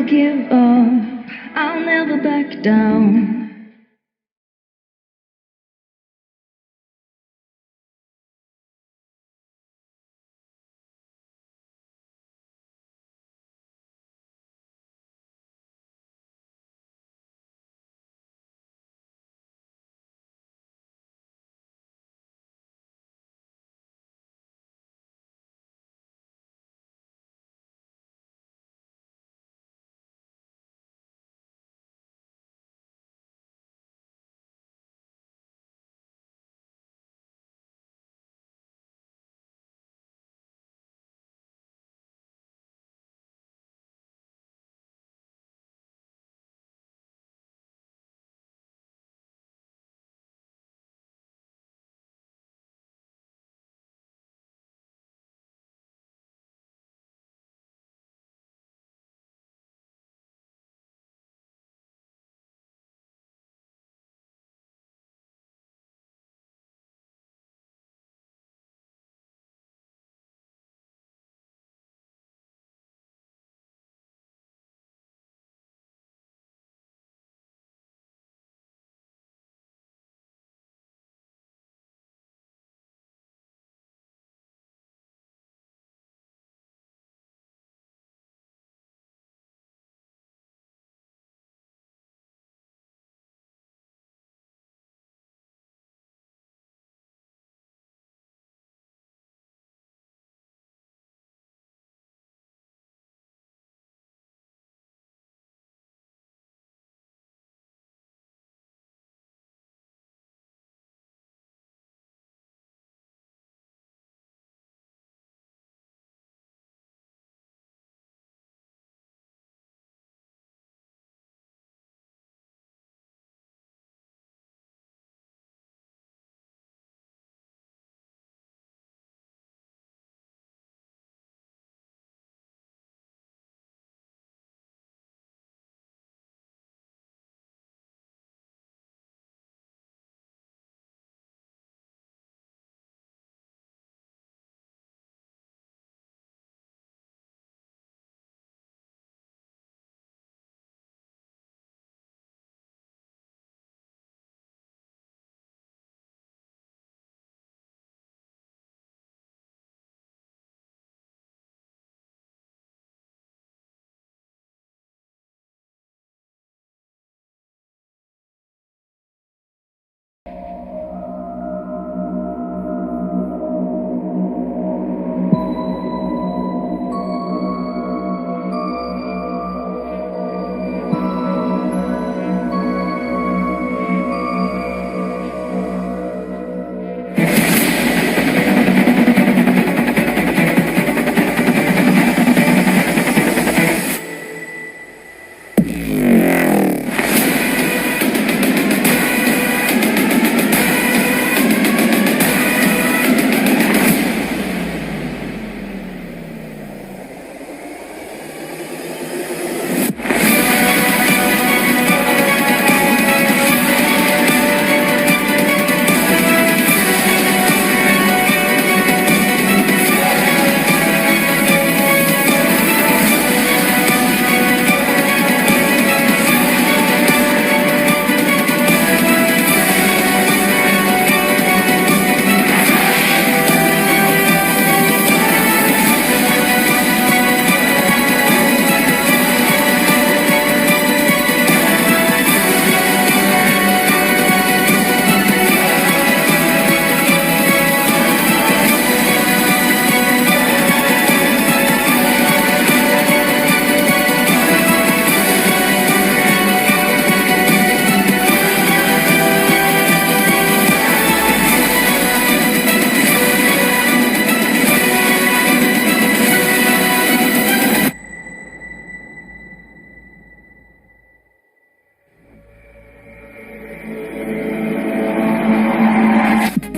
give up, I'll never back down.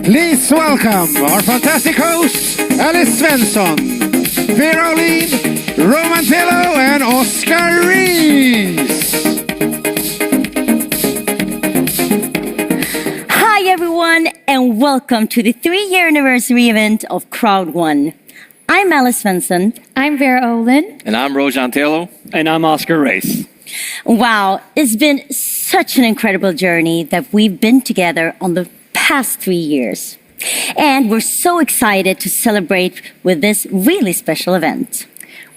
Please welcome our fantastic hosts, Alice Svensson, Veroline, Roman Pillow, and Oscar Rees. Hi everyone, and welcome to the 3-year anniversary event of Crowd One. I'm Alice Svensson. I'm Vera Olin. And I'm Rojan Telo. And I'm Oscar Race. Wow, it's been such an incredible journey that we've been together on the past 3 years. And we're so excited to celebrate with this really special event.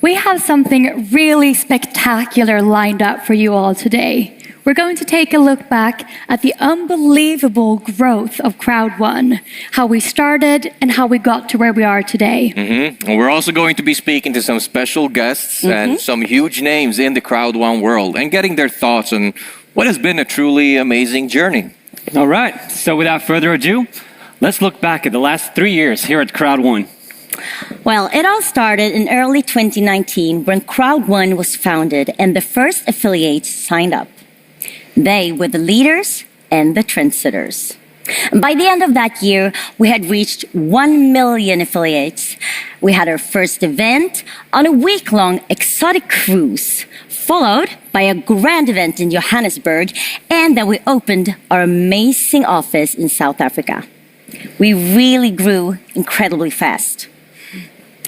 We have something really spectacular lined up for you all today. We're going to take a look back at the unbelievable growth of Crowd One, how we started and how we got to where we are today. And we're also going to be speaking to some special guests and some huge names in the Crowd One world and getting their thoughts on what has been a truly amazing journey. All right, so without further ado, let's look back at the last 3 years here at Crowd One. Well, it all started in early 2019 when Crowd One was founded and the first affiliates signed up. They were the leaders and the trendsetters. And by the end of that year, we had reached 1 million affiliates. We had our first event on a week-long exotic cruise, followed by a grand event in Johannesburg, and then we opened our amazing office in South Africa. We really grew incredibly fast.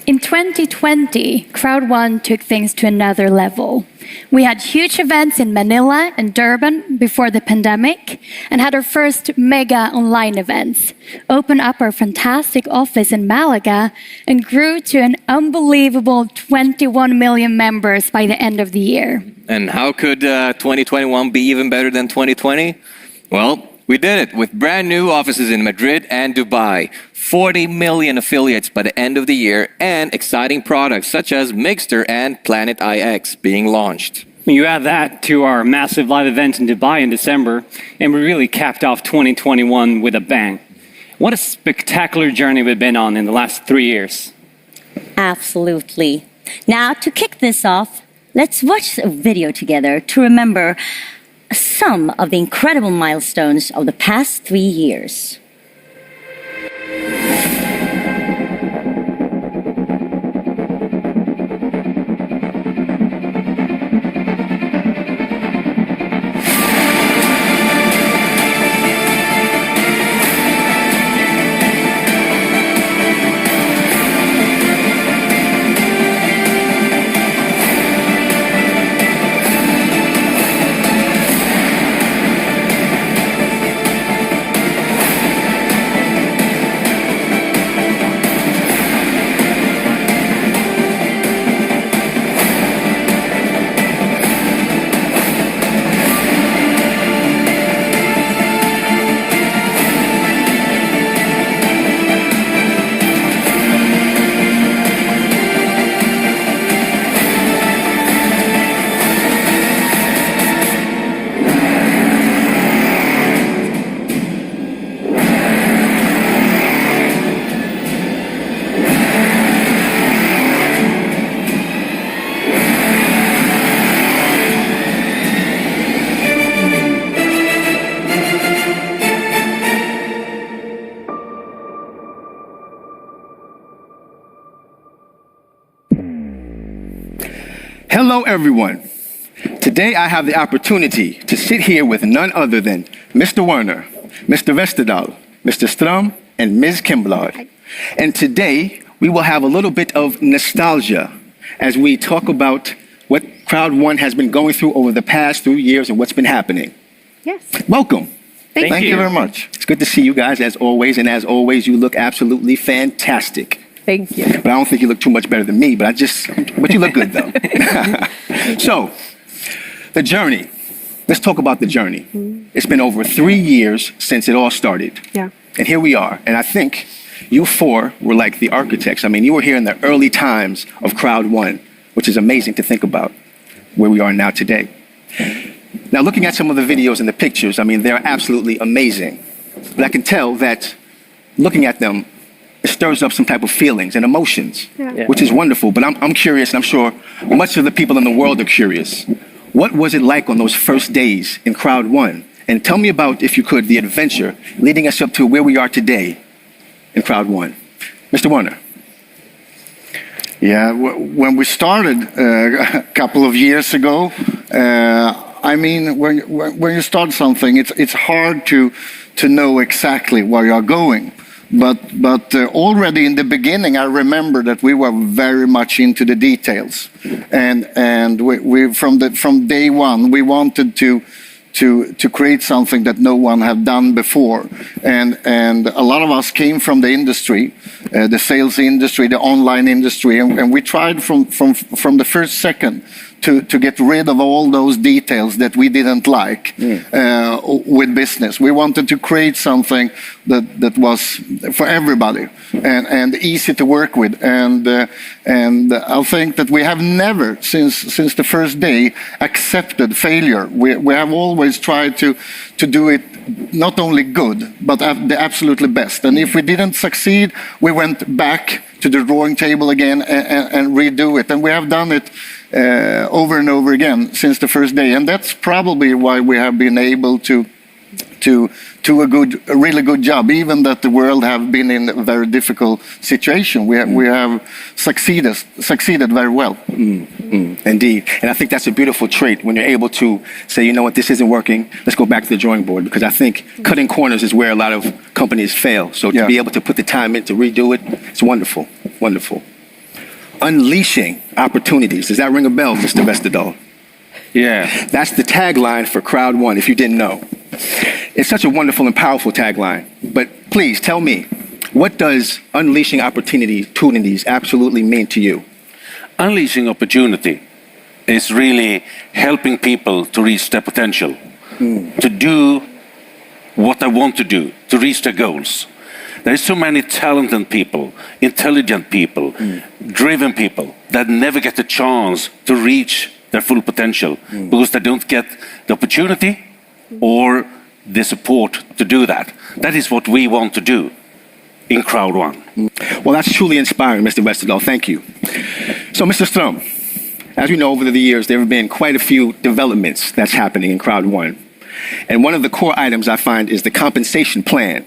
In 2020, Crowd One took things to another level. We had huge events in Manila and Durban before the pandemic and had our first mega online events, opened up our fantastic office in Malaga and grew to an unbelievable 21 million members by the end of the year. And how could 2021 be even better than 2020? Well, we did it with brand new offices in Madrid and Dubai, 40 million affiliates by the end of the year, and exciting products such as Mixter and Planet IX being launched. You add that to our massive live event in Dubai in December, and we really capped off 2021 with a bang. What a spectacular journey we've been on in the last 3 years. Absolutely. Now, to kick this off, let's watch a video together to remember some of the incredible milestones of the past 3 years. Hello, everyone. Today I have the opportunity to sit here with none other than Mr. Werner, Mr. Vesterdahl, Mr. Strum, and Ms. Kimblad. And today we will have a little bit of nostalgia as we talk about what Crowd One has been going through over the past 3 years and what's been happening. Yes. Welcome. Thank you very much. It's good to see you guys as always, and as always, you look absolutely fantastic. Thank you. But I don't think you look too much better than me, but you look good though. So, the journey. Let's talk about the journey. It's been over 3 years since it all started. Yeah. And here we are. And I think you four were like the architects. I mean, you were here in the early times of Crowd One, which is amazing to think about where we are now today. Now, looking at some of the videos and the pictures, I mean, they're absolutely amazing. But I can tell that looking at them, it stirs up some type of feelings and emotions, which is wonderful. But I'm curious, and I'm sure much of the people in the world are curious. What was it like on those first days in Crowd One? And tell me about, if you could, the adventure leading us up to where we are today in Crowd One. Mr. Werner. Yeah, when we started a couple of years ago, I mean, when you start something, it's hard to know exactly where you're going. But already in the beginning, I remember that we were very much into the details, and we from day one we wanted to create something that no one had done before, and a lot of us came from the industry, the sales industry, the online industry, and we tried from the first second to get rid of all those details that we didn't like with business. We wanted to create something that was for everybody and easy to work with. And I think that we have never, since the first day, accepted failure. We have always tried to do it not only good, but the absolutely best. And if we didn't succeed, we went back to the drawing table again and redo it. And we have done it over and over again since the first day. And that's probably why we have been able to do a really good job, even that the world have been in a very difficult situation. We have succeeded very well. Indeed. And I think that's a beautiful trait when you're able to say, you know what, this isn't working, let's go back to the drawing board, because I think cutting corners is where a lot of companies fail. So to be able to put the time in to redo it, it's wonderful, wonderful. Unleashing opportunities. Does that ring a bell, Mr. Vesterdahl? Yeah. That's the tagline for Crowd One, if you didn't know. It's such a wonderful and powerful tagline. But please tell me, what does unleashing opportunities absolutely mean to you? Unleashing opportunity is really helping people to reach their potential, to do what they want to do, to reach their goals. There are so many talented people, intelligent people, driven people that never get the chance to reach their full potential because they don't get the opportunity or the support to do that. That is what we want to do in Crowd One. Well, that's truly inspiring, Mr. Vesterdahl. Thank you. So, Mr. Ström, as we know, over the years, there have been quite a few developments that's happening in Crowd One. And one of the core items I find is the compensation plan.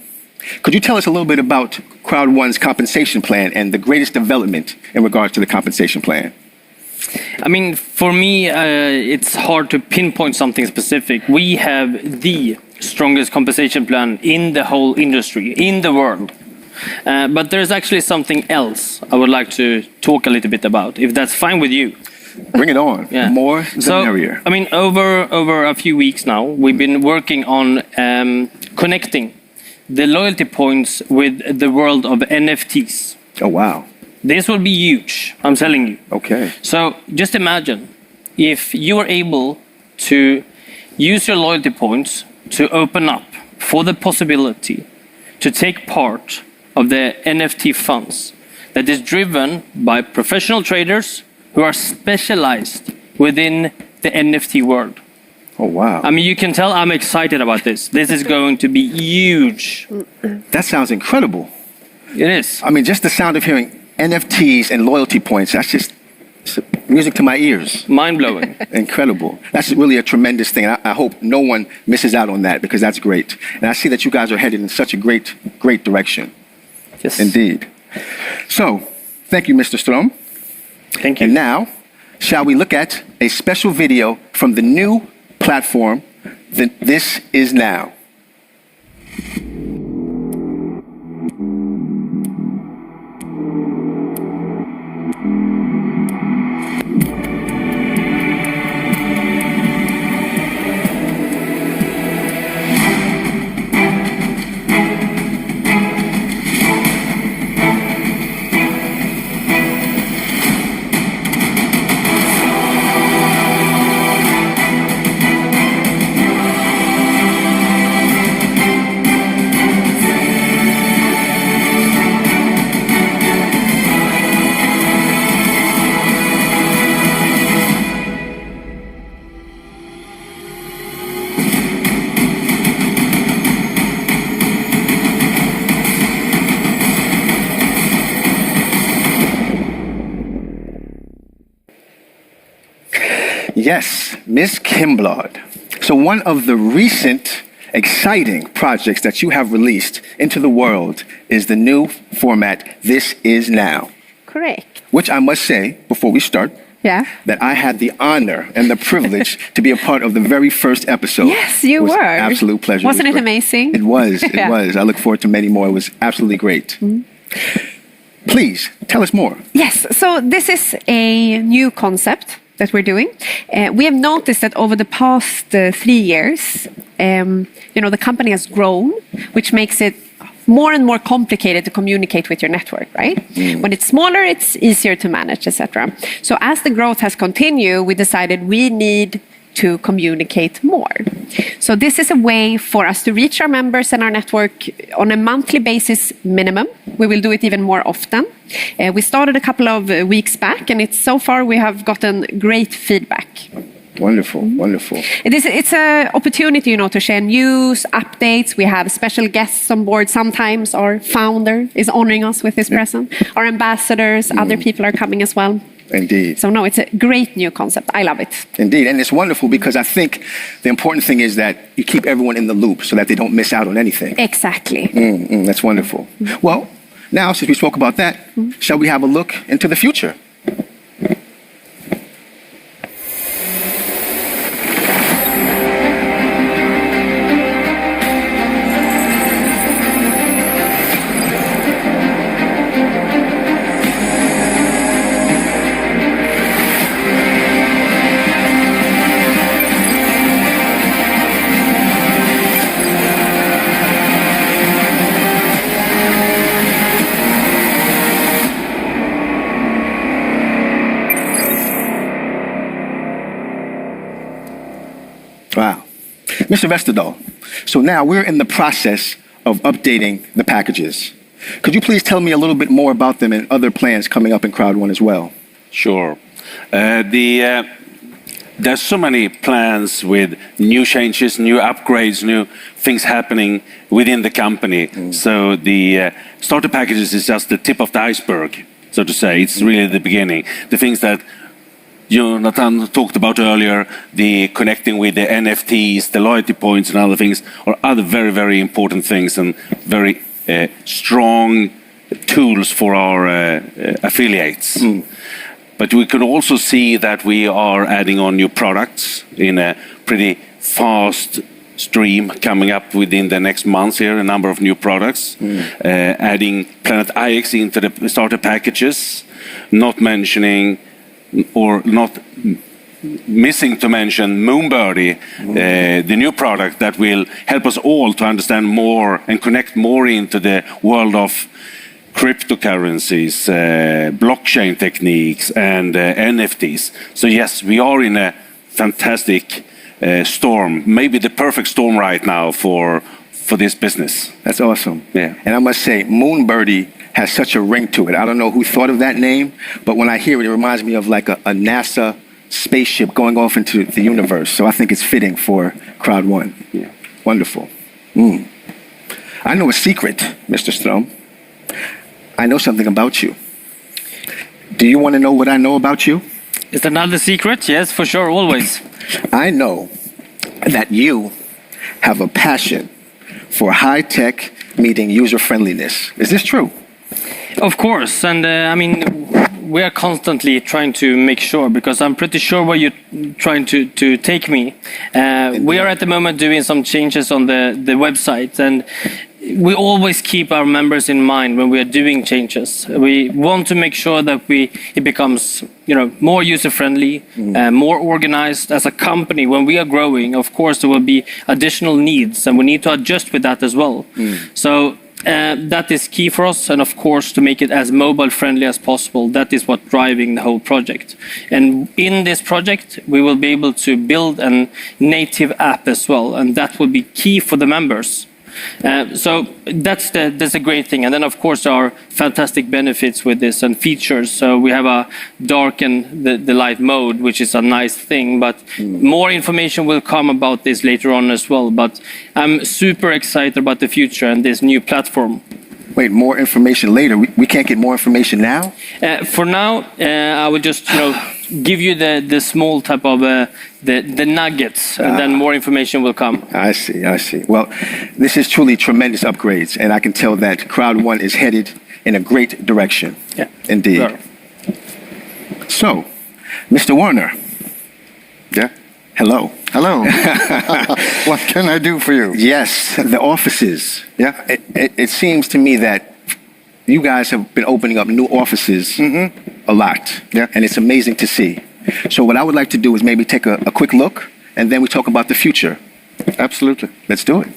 Could you tell us a little bit about Crowd One's compensation plan and the greatest development in regards to the compensation plan? I mean, for me, it's hard to pinpoint something specific. We have the strongest compensation plan in the whole industry, in the world. But there's actually something else I would like to talk a little bit about, if that's fine with you. Bring it on. Yeah. More the merrier. I mean, over a few weeks now, we've been working on connecting the loyalty points with the world of NFTs. Oh, wow. This will be huge, I'm telling you. Okay. So just imagine if you are able to use your loyalty points to open up for the possibility to take part of the NFT funds that is driven by professional traders who are specialized within the NFT world. Oh, wow. I mean, you can tell I'm excited about this. This is going to be huge. That sounds incredible. It is. I mean, just the sound of hearing NFTs and loyalty points, that's just music to my ears. Mind-blowing. Incredible. That's really a tremendous thing. I hope no one misses out on that, because that's great. And I see that you guys are headed in such a great direction. Yes. Indeed. So, thank you, Mr. Ström. Thank you. And now, shall we look at a special video from the new platform, This Is Now. Yes, Ms. Kimblad. So one of the recent exciting projects that you have released into the world is the new format, This Is Now. Correct. Which I must say, before we start, Yeah. that I had the honor and the privilege to be a part of the very first episode. Yes, you It was were. an absolute pleasure. Wasn't it great. amazing? It was. It Yeah. was. I look forward to many more. It was absolutely great. Please tell us more. Yes, so this is a new concept that we're doing. We have noticed that over the past 3 years, the company has grown, which makes it more and more complicated to communicate with your network, right? When it's smaller, it's easier to manage, etc. So as the growth has continued, we decided we need to communicate more. So this is a way for us to reach our members and our network on a monthly basis minimum. We will do it even more often. We started a couple of weeks back, and so far we have gotten great feedback. Wonderful, wonderful. It's an opportunity, to share news, updates. We have special guests on board. Sometimes our founder is honoring us with his presence. Our ambassadors, other people are coming as well. Indeed. So no, it's a great new concept. I love it. Indeed. And it's wonderful because I think the important thing is that you keep everyone in the loop so that they don't miss out on anything. Exactly. That's wonderful. Well, now since we spoke about that, shall we have a look into the future? Wow. Mr. Vesterdahl, so now we're in the process of updating the packages. Could you please tell me a little bit more about them and other plans coming up in Crowd One as well? Sure. There's so many plans with new changes, new upgrades, new things happening within the company. So the starter packages is just the tip of the iceberg, so to say. It's really the beginning. The things that Jonathan talked about earlier, the connecting with the NFTs, the loyalty points and other things, are other very, very important things and very strong tools for our affiliates. But we can also see that we are adding on new products in a pretty fast stream coming up within the next months here, a number of new products. Adding Planet IX into the starter packages, not mentioning or not missing to mention Moonbirdie, the new product that will help us all to understand more and connect more into the world of cryptocurrencies, blockchain techniques, and NFTs. So yes, we are in a fantastic storm, maybe the perfect storm right now for this business. That's awesome. Yeah. And I must say, Moonbirdie has such a ring to it. I don't know who thought of that name, but when I hear it, it reminds me of like a NASA spaceship going off into the universe. So I think it's fitting for Crowd One. Yeah. Wonderful. I know a secret, Mr. Strom. I know something about you. Do you want to know what I know about you? Is that another secret? Yes, for sure, always. I know that you have a passion for high-tech meeting user-friendliness. Is this true? Of course, and we are constantly trying to make sure, because I'm pretty sure where you're trying to take me. We are at the moment doing some changes on the website, and we always keep our members in mind when we are doing changes. We want to make sure that it becomes more user-friendly, more organized as a company. When we are growing, of course, there will be additional needs, and we need to adjust with that as well. So that is key for us, and of course, to make it as mobile-friendly as possible. That is what's driving the whole project. And in this project, we will be able to build a native app as well, and that will be key for the members. So that's a great thing. And then, of course, there are fantastic benefits with this and features. So we have a darken the light mode, which is a nice thing. But more information will come about this later on as well. But I'm super excited about the future and this new platform. Wait, more information later? We can't get more information now? For now, I will just give you the small type of the nuggets, and then more information will come. I see. Well, this is truly tremendous upgrades, and I can tell that Crowd One is headed in a great direction. Yeah. Indeed. Sure. So, Mr. Werner, Yeah. hello. Hello. What can I do for you? Yes, the offices. Yeah. It seems to me that you guys have been opening up new offices a lot. Yeah. And it's amazing to see. So what I would like to do is maybe take a quick look, and then we talk about the future. Absolutely. Let's do it.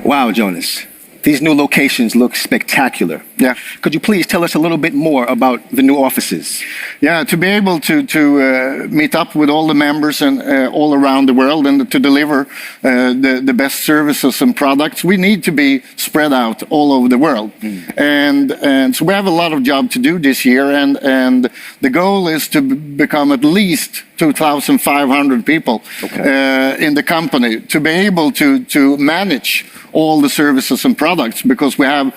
Wow, Jonas. These new locations look spectacular. Yeah. Could you please tell us a little bit more about the new offices? Yeah, to be able to meet up with all the members and all around the world and to deliver the best services and products, we need to be spread out all over the world. And so we have a lot of job to do this year, and the goal is to become at least 2,500 people in the company to be able to manage all the services and products, because we have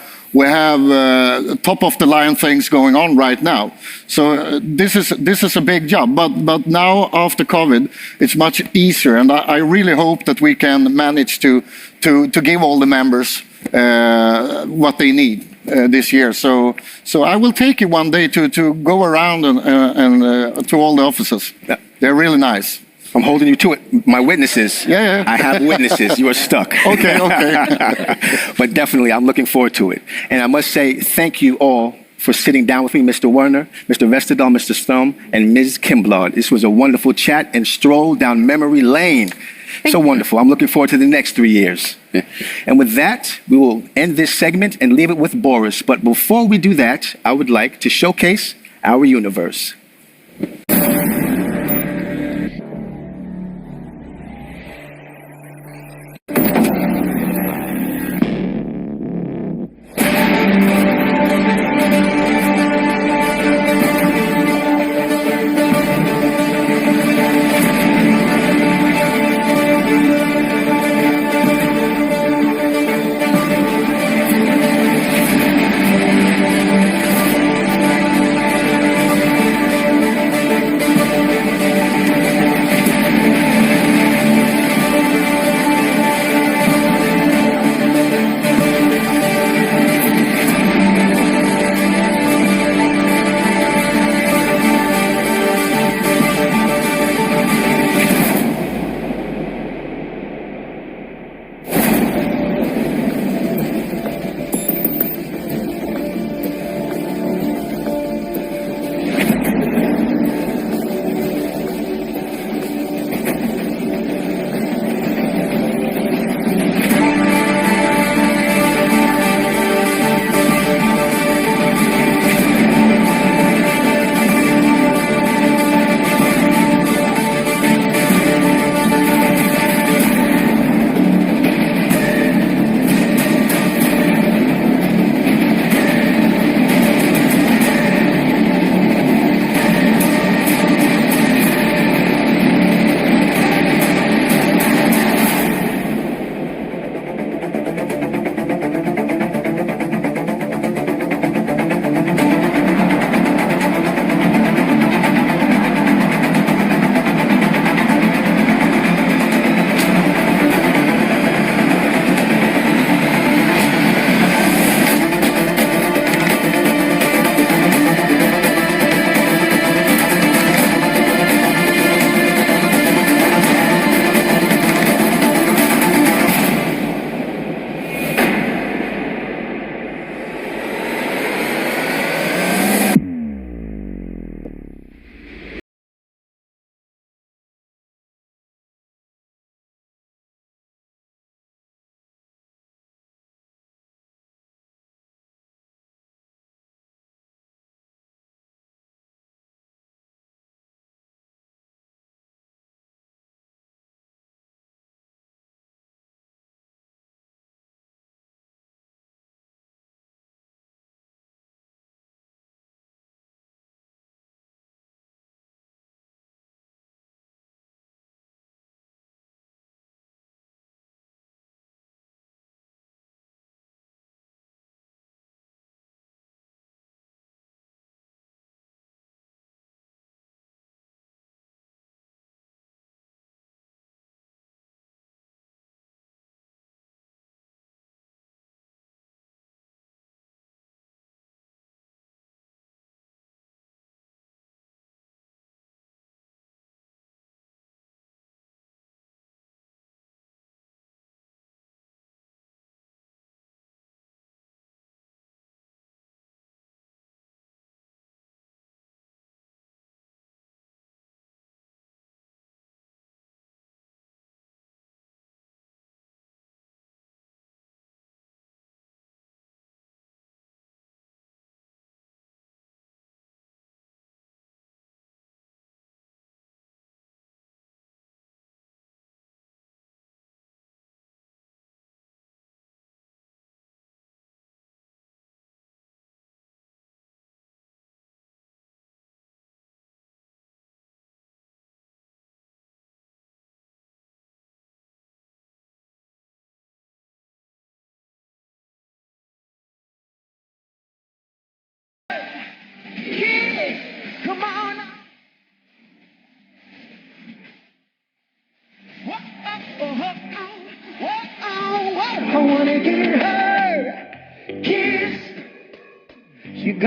top of the line things going on right now. So this is a big job, but now after COVID, it's much easier, and I really hope that we can manage to give all the members what they need this year. So I will take you one day to go around and to all the offices. Yeah. They're really nice. I'm holding you to it. My witnesses. Yeah. I have witnesses. You are stuck. Okay. But definitely, I'm looking forward to it. And I must say, thank you all for sitting down with me, Mr. Werner, Mr. Westerdahl, Mr. Sturm, and Ms. Kimblad. This was a wonderful chat and stroll down memory lane. So wonderful. I'm looking forward to the next 3 years. And with that, we will end this segment and leave it with Boris. But before we do that, I would like to showcase our universe.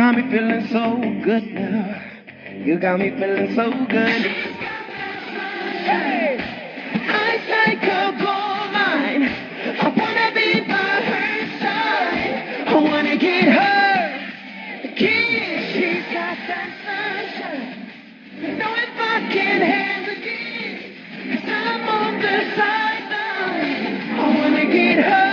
got me feeling so good now. You got me feeling so good. Hey, eyes like a gold mine. I wanna be by her side. I wanna get her. The kiss, she's got that sunshine. Know if I can handle this, 'cause I'm on the sideline. I wanna get her.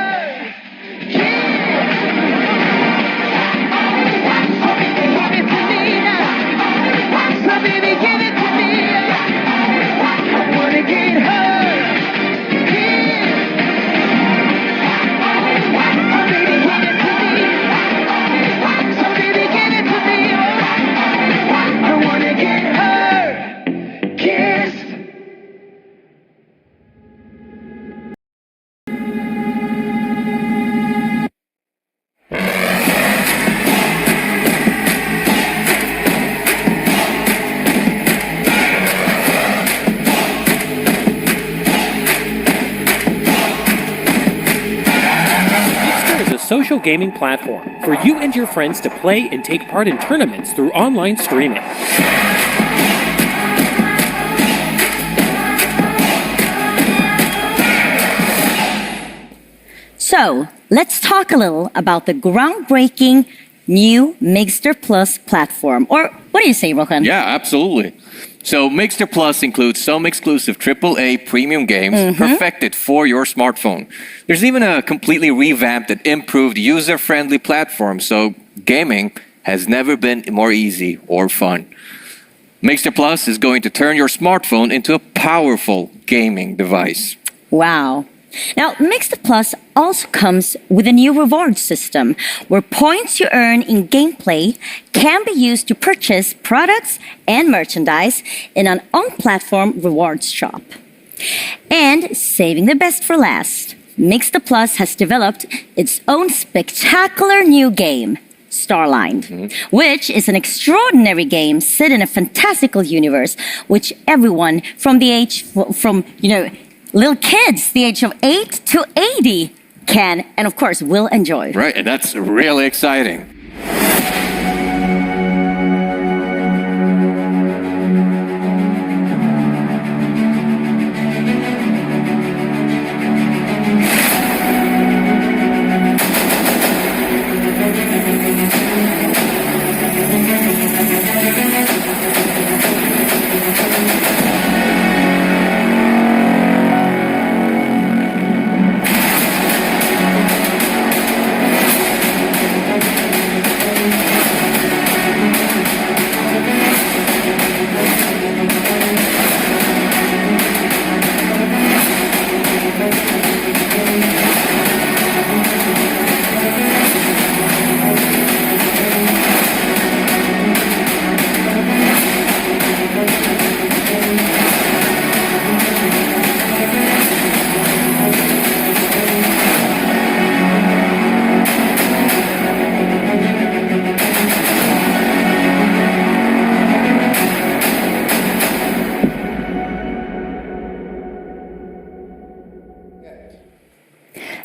Social gaming platform for you and your friends to play and take part in tournaments through online streaming. So, let's talk a little about the groundbreaking new Mixter Plus platform. Or what do you say, Rohan? Yeah, absolutely. So Mixter Plus includes some exclusive AAA premium games perfected for your smartphone. There's even a completely revamped and improved user-friendly platform, so gaming has never been more easy or fun. Mixter Plus is going to turn your smartphone into a powerful gaming device. Wow. Now, Mixter Plus also comes with a new reward system where points you earn in gameplay can be used to purchase products and merchandise in an on-platform rewards shop. And saving the best for last, Mixter Plus has developed its own spectacular new game, Starline, which is an extraordinary game set in a fantastical universe which everyone from the age little kids, the age of 8 to 80, can and of course will enjoy. Right, and that's really exciting.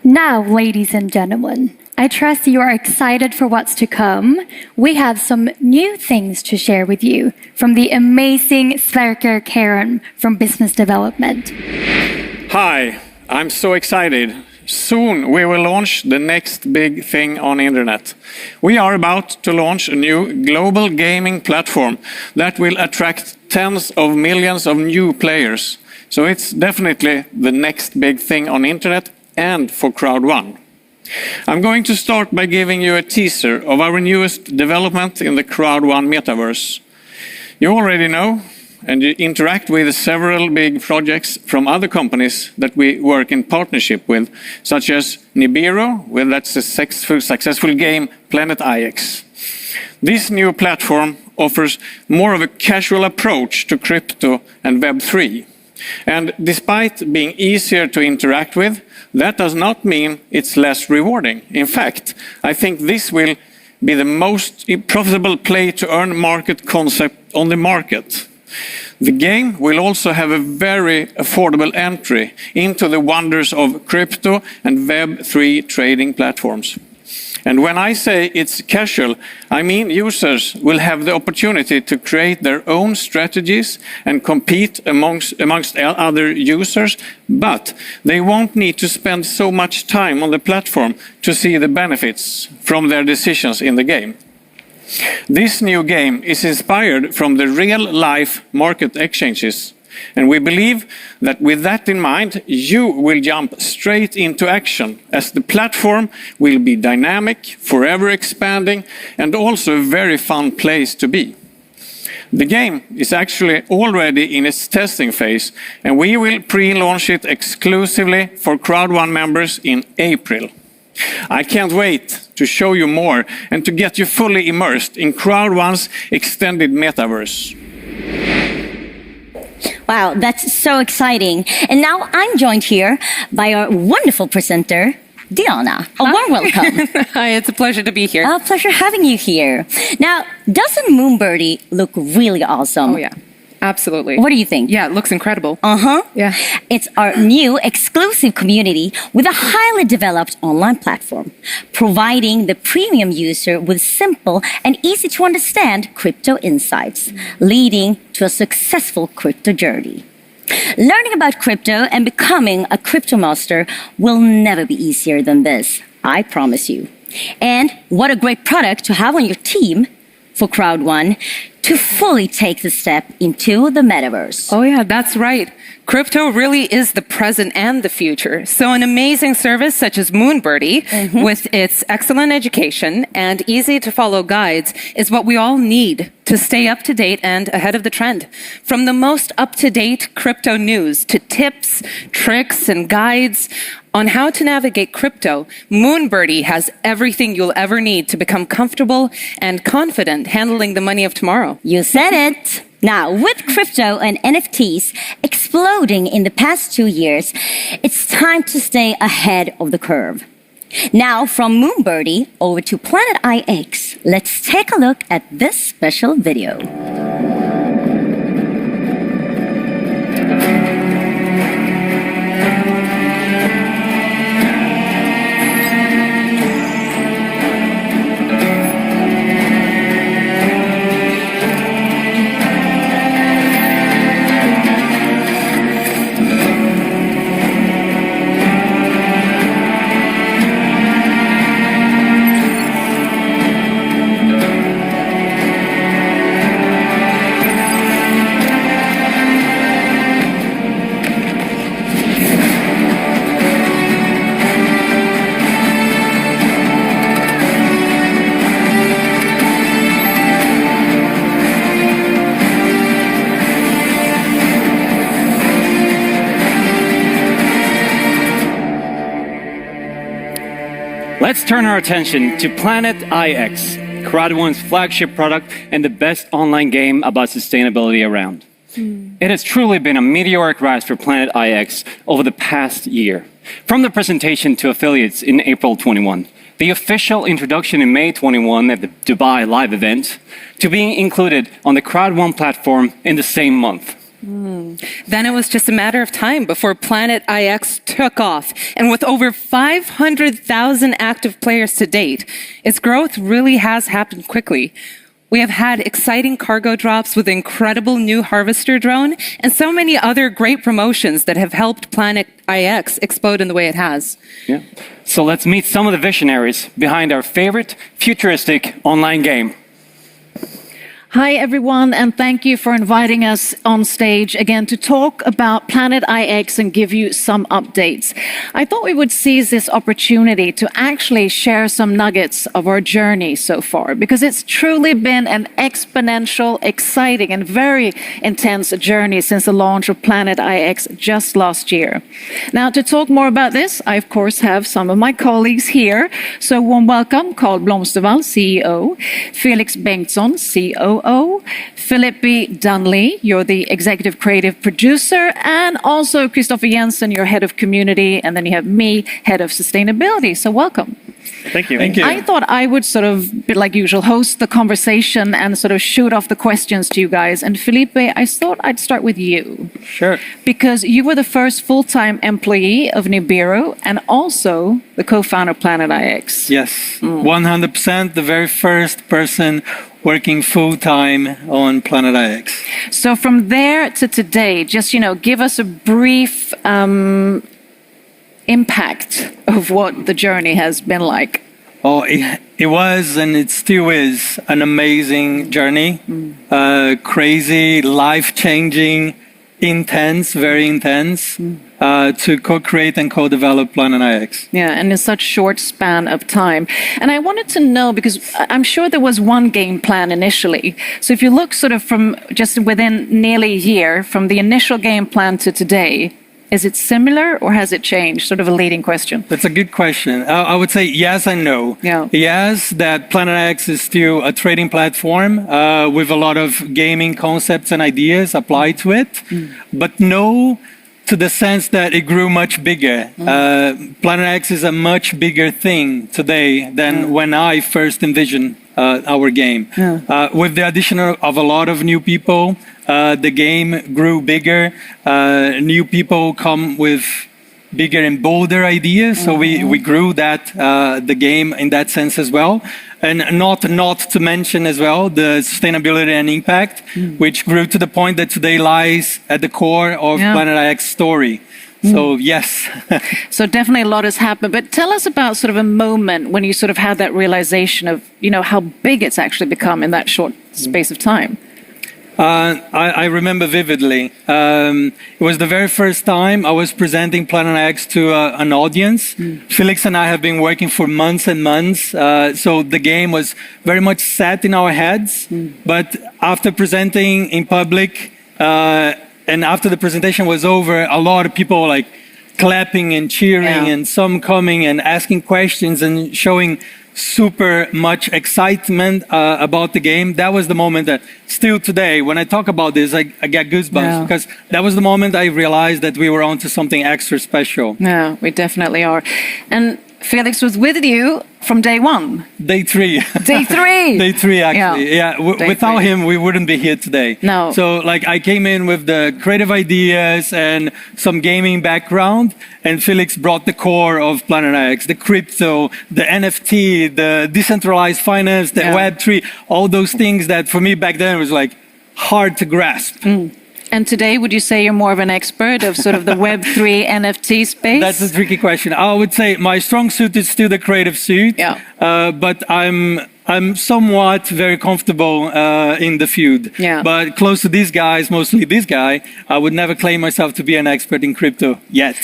Now, ladies and gentlemen, I trust you are excited for what's to come. We have some new things to share with you from the amazing Sverker Karen from Business Development. Hi, I'm so excited. Soon we will launch the next big thing on internet. We are about to launch a new global gaming platform that will attract tens of millions of new players. So it's definitely the next big thing on internet and for Crowd1. I'm going to start by giving you a teaser of our newest development in the Crowd1 metaverse. You already know and you interact with several big projects from other companies that we work in partnership with, such as Nibiru, with that successful game Planet IX. This new platform offers more of a casual approach to crypto and Web3. And despite being easier to interact with, that does not mean it's less rewarding. In fact, I think this will be the most profitable play-to-earn market concept on the market. The game will also have a very affordable entry into the wonders of crypto and Web3 trading platforms. And when I say it's casual, I mean users will have the opportunity to create their own strategies and compete amongst other users, but they won't need to spend so much time on the platform to see the benefits from their decisions in the game. This new game is inspired from the real-life market exchanges, and we believe that with that in mind, you will jump straight into action, as the platform will be dynamic, forever expanding, and also a very fun place to be. The game is actually already in its testing phase, and we will pre-launch it exclusively for Crowd1 members in April. I can't wait to show you more and to get you fully immersed in Crowd1's extended metaverse. Wow, that's so exciting. And now I'm joined here by our wonderful presenter, Diana. A warm welcome. Hi, it's a pleasure to be here. A pleasure having you here. Now, doesn't Moonbirdie look really awesome? Oh, yeah. Absolutely. What do you think? Yeah, it looks incredible. Yeah. It's our new exclusive community with a highly developed online platform, providing the premium user with simple and easy to understand crypto insights, leading to a successful crypto journey. Learning about crypto and becoming a crypto master will never be easier than this, I promise you. And what a great product to have on your team for Crowd1 to fully take the step into the metaverse. Oh, yeah, that's right. Crypto really is the present and the future. So an amazing service such as Moonbirdie, with its excellent education and easy to follow guides, is what we all need to stay up to date and ahead of the trend. From the most up-to-date crypto news to tips, tricks, and guides on how to navigate crypto, Moonbirdie has everything you'll ever need to become comfortable and confident handling the money of tomorrow. You said it. Now, with crypto and NFTs exploding in the past 2 years, it's time to stay ahead of the curve. Now, from Moonbirdie over to Planet IX, let's take a look at this special video. Let's turn our attention to Planet IX, Crowd1's flagship product and the best online game about sustainability around. It has truly been a meteoric rise for Planet IX over the past year. From the presentation to affiliates in April 21, the official introduction in May 21 at the Dubai live event, to being included on the Crowd1 platform in the same month. Then it was just a matter of time before Planet IX took off. And with over 500,000 active players to date, its growth really has happened quickly. We have had exciting cargo drops with incredible new harvester drone and so many other great promotions that have helped Planet IX explode in the way it has. Yeah. So let's meet some of the visionaries behind our favorite futuristic online game. Hi, everyone, and thank you for inviting us on stage again to talk about Planet IX and give you some updates. I thought we would seize this opportunity to actually share some nuggets of our journey so far, because it's truly been an exponential, exciting, and very intense journey since the launch of Planet IX just last year. Now, to talk more about this, I, of course, have some of my colleagues here. So, warm welcome, Carl Blomstervall, CEO, Felix Bengtsson, COO, Philippi Dunley, you're the executive creative producer, and also Christopher Jensen, you're head of community, and then you have me, head of sustainability. So welcome. Thank you. I thought I would sort of, bit like usual, host the conversation and sort of shoot off the questions to you guys. And Felipe, I thought I'd start with you. Sure. Because you were the first full-time employee of Nibiru and also the co-founder of Planet IX. Yes, 100%, the very first person working full-time on Planet IX. So from there to today, just, give us a brief impact of what the journey has been like. Oh, it was and it still is an amazing journey. Crazy, life-changing, intense, very intense, to co-create and co-develop Planet IX. Yeah, and in such short span of time. And I wanted to know, because I'm sure there was one game plan initially. So if you look sort of from just within nearly a year, from the initial game plan to today, is it similar or has it changed? Sort of a leading question. That's a good question. I would say yes and no. Yeah. Yes, that Planet X is still a trading platform with a lot of gaming concepts and ideas applied to it. But no, to the sense that it grew much bigger. Planet X is a much bigger thing today than when I first envisioned our game. With the addition of a lot of new people, the game grew bigger. New people come with bigger and bolder ideas, so we grew that the game in that sense as well. And not to mention as well the sustainability and impact, which grew to the point that today lies at the core of Planet IX story. So yes. So definitely a lot has happened. But tell us about sort of a moment when you sort of had that realization of, how big it's actually become in that short space of time. I remember vividly. It was the very first time I was presenting Planet X to an audience. Felix and I have been working for months and months, so the game was very much set in our heads. But after presenting in public, and after the presentation was over, a lot of people like clapping and cheering, and some coming and asking questions and showing super much excitement about the game. That was the moment that still today, when I talk about this, I get goosebumps because that was the moment I realized that we were onto something extra special. Yeah, we definitely are. And Felix was with you from day one. Day 3. Day 3. Day 3, actually. Yeah. Without him, we wouldn't be here today. No. So, I came in with the creative ideas and some gaming background, and Felix brought the core of Planet X, the crypto, the NFT, the decentralized finance, the Web3, all those things that for me back then was hard to grasp. And today, would you say you're more of an expert of sort of the Web3 NFT space? That's a tricky question. I would say my strong suit is still the creative suit, but I'm somewhat very comfortable in the field. But close to these guys, mostly this guy, I would never claim myself to be an expert in crypto yet.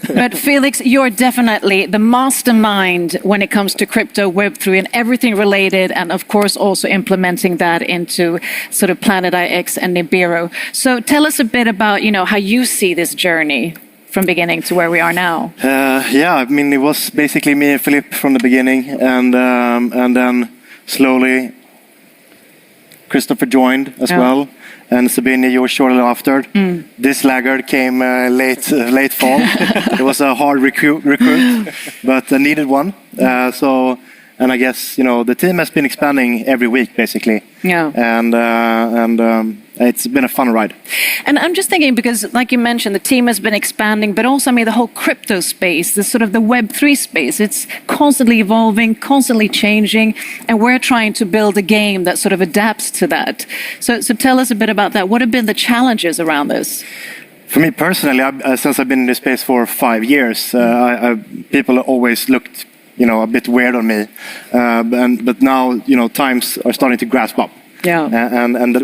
But Felix, you're definitely the mastermind when it comes to crypto, Web3 and everything related, and of course also implementing that into sort of Planet IX and Nibiru. So tell us a bit about, how you see this journey from beginning to where we are now. It was basically me and Philip from the beginning, and then slowly Christopher joined as well. And Sabine, you were shortly after. This laggard came late fall. It was a hard recruit, but a needed one. And I guess the team has been expanding every week, basically. And it's been a fun ride. And I'm just thinking, because like you mentioned, the team has been expanding, but also the whole crypto space, the sort of the Web3 space, it's constantly evolving, constantly changing, and we're trying to build a game that sort of adapts to that. So tell us a bit about that. What have been the challenges around this? For me personally, since I've been in this space for 5 years, people always looked a bit weird on me, but now times are starting to grasp up. And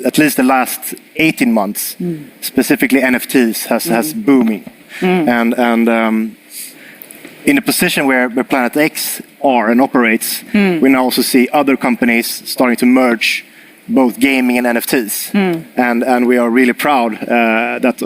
at least the last 18 months, specifically NFTs has booming, and in a position where Planet X are and operates, we now also see other companies starting to merge both gaming and NFTs, and we are really proud that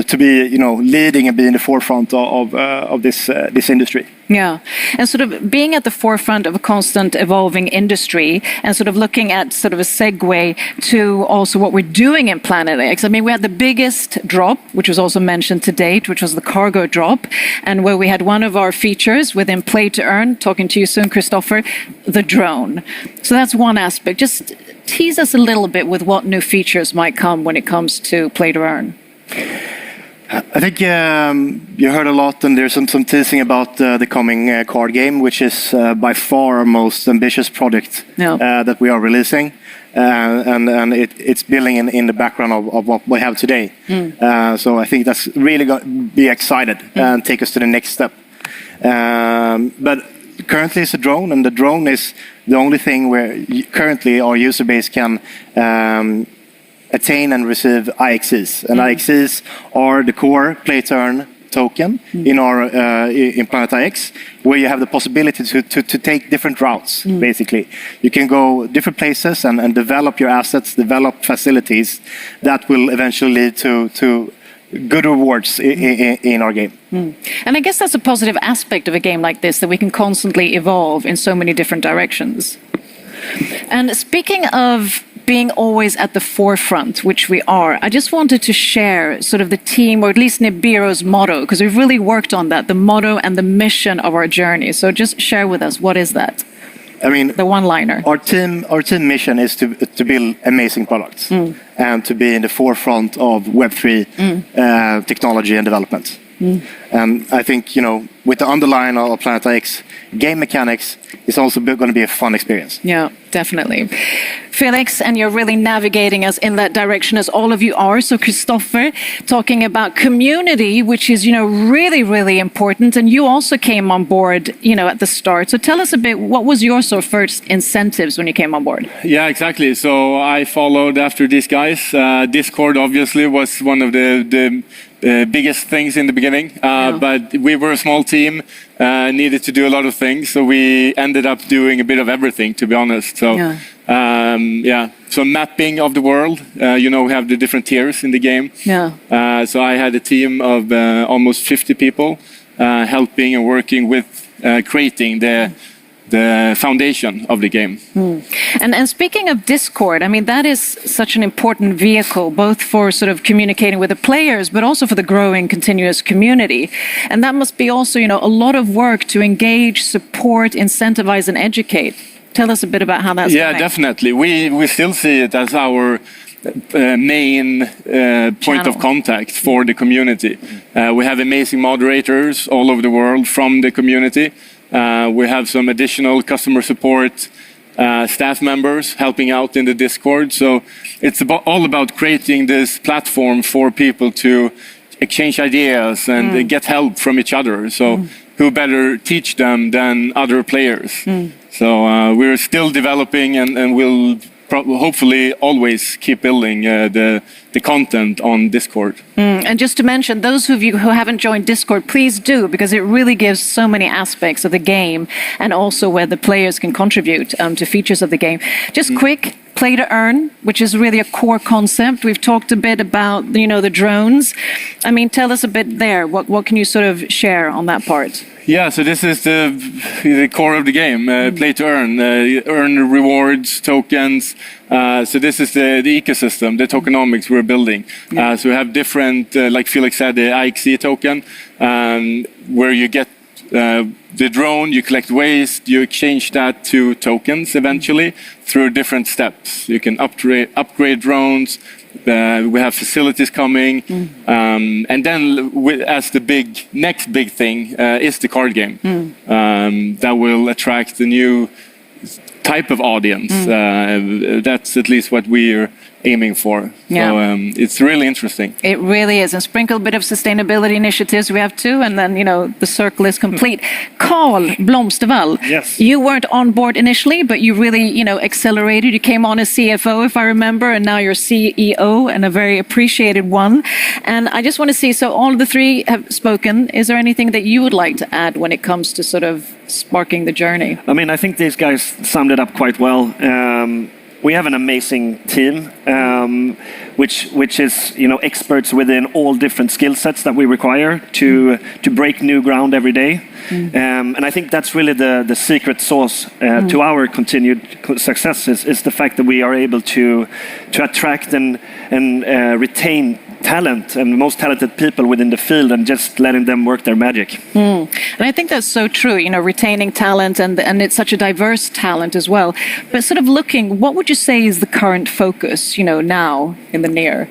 to be leading and be in the forefront of this industry. Yeah. And sort of being at the forefront of a constant evolving industry and sort of looking at sort of a segue to also what we're doing in Planet X. I mean, we had the biggest drop, which was also mentioned to date, which was the cargo drop, and where we had one of our features within Play to Earn, talking to you soon, Christopher, the drone. So that's one aspect. Just tease us a little bit with what new features might come when it comes to Play to Earn. I think you heard a lot, and there's some teasing about the coming card game, which is by far our most ambitious project that we are releasing, and it's building in the background of what we have today. So I think that's really going to be excited and take us to the next step. But currently it's a drone, and the drone is the only thing where currently our user base can attain and receive IXs, and IXs are the core Play to Earn token in our in Planet IX, where you have the possibility to take different routes. Basically, you can go different places and develop your assets, develop facilities that will eventually lead to good rewards in our game. And I guess that's a positive aspect of a game like this, that we can constantly evolve in so many different directions. And speaking of being always at the forefront, which we are, I just wanted to share sort of the team, or at least Nibiru's motto, because we've really worked on that, the motto and the mission of our journey. So just share with us, what is that? I mean, the one-liner. Our team mission is to build amazing products and to be in the forefront of Web3 technology and development. And I think, you know, with the underline of Planet X, game mechanics is also going to be a fun experience. Yeah, definitely. Felix, and you're really navigating us in that direction, as all of you are. So Christopher, talking about community, which is, you know, really, really important. And you also came on board, you know, at the start. So tell us a bit, what was your sort of first incentives when you came on board? Yeah, exactly. So I followed after these guys. Discord obviously was one of the biggest things in the beginning, but we were a small team, needed to do a lot of things, so we ended up doing a bit of everything, to be honest. So so mapping of the world, you know, we have the different tiers in the game. So I had a team of almost 50 people helping and working with creating the foundation of the game. And speaking of Discord, I mean, that is such an important vehicle, both for sort of communicating with the players, but also for the growing continuous community. And that must be also, you know, a lot of work to engage, support, incentivize, and educate. Tell us a bit about how that's going. Definitely. We still see it as our main point of contact for the community. We have amazing moderators all over the world from the community. We have some additional customer support staff members helping out in the Discord. So it's all about creating this platform for people to exchange ideas and get help from each other. So who better teach them than other players? So we're still developing and we'll hopefully always keep building the content on Discord. And just to mention, those of you who haven't joined Discord, please do, because it really gives so many aspects of the game and also where the players can contribute to features of the game. Just quick, Play to Earn, which is really a core concept. We've talked a bit about, you know, the drones. I mean, tell us a bit there. What can you sort of share on that part? Yeah, so this is the core of the game, Play to Earn, earn rewards, tokens. So this is the ecosystem, the tokenomics we're building. So we have different, like Felix said, the IXE token, where you get the drone, you collect waste, you exchange that to tokens eventually through different steps. You can upgrade drones. We have facilities coming, and then as the next big thing is the card game that will attract the new type of audience. That's at least what we're aiming for. So it's really interesting. It really is. And sprinkle a bit of sustainability initiatives we have too, and then, you know, the circle is complete. Carl Blomstervall, yes. You weren't on board initially, but you really, you know, accelerated. You came on as CFO, if I remember, and now you're CEO, and a very appreciated one. And I just want to see, so all of the three have spoken. Is there anything that you would like to add when it comes to sort of sparking the journey? I mean, I think these guys summed it up quite well. we have an amazing team, which is experts within all different skill sets that we require to break new ground every day. And I think that's really the secret sauce to our continued success is the fact that we are able to attract and retain talent and the most talented people within the field and just letting them work their magic. And I think that's so true, retaining talent and it's such a diverse talent as well. But sort of looking, what would you say is the current focus, now in the near?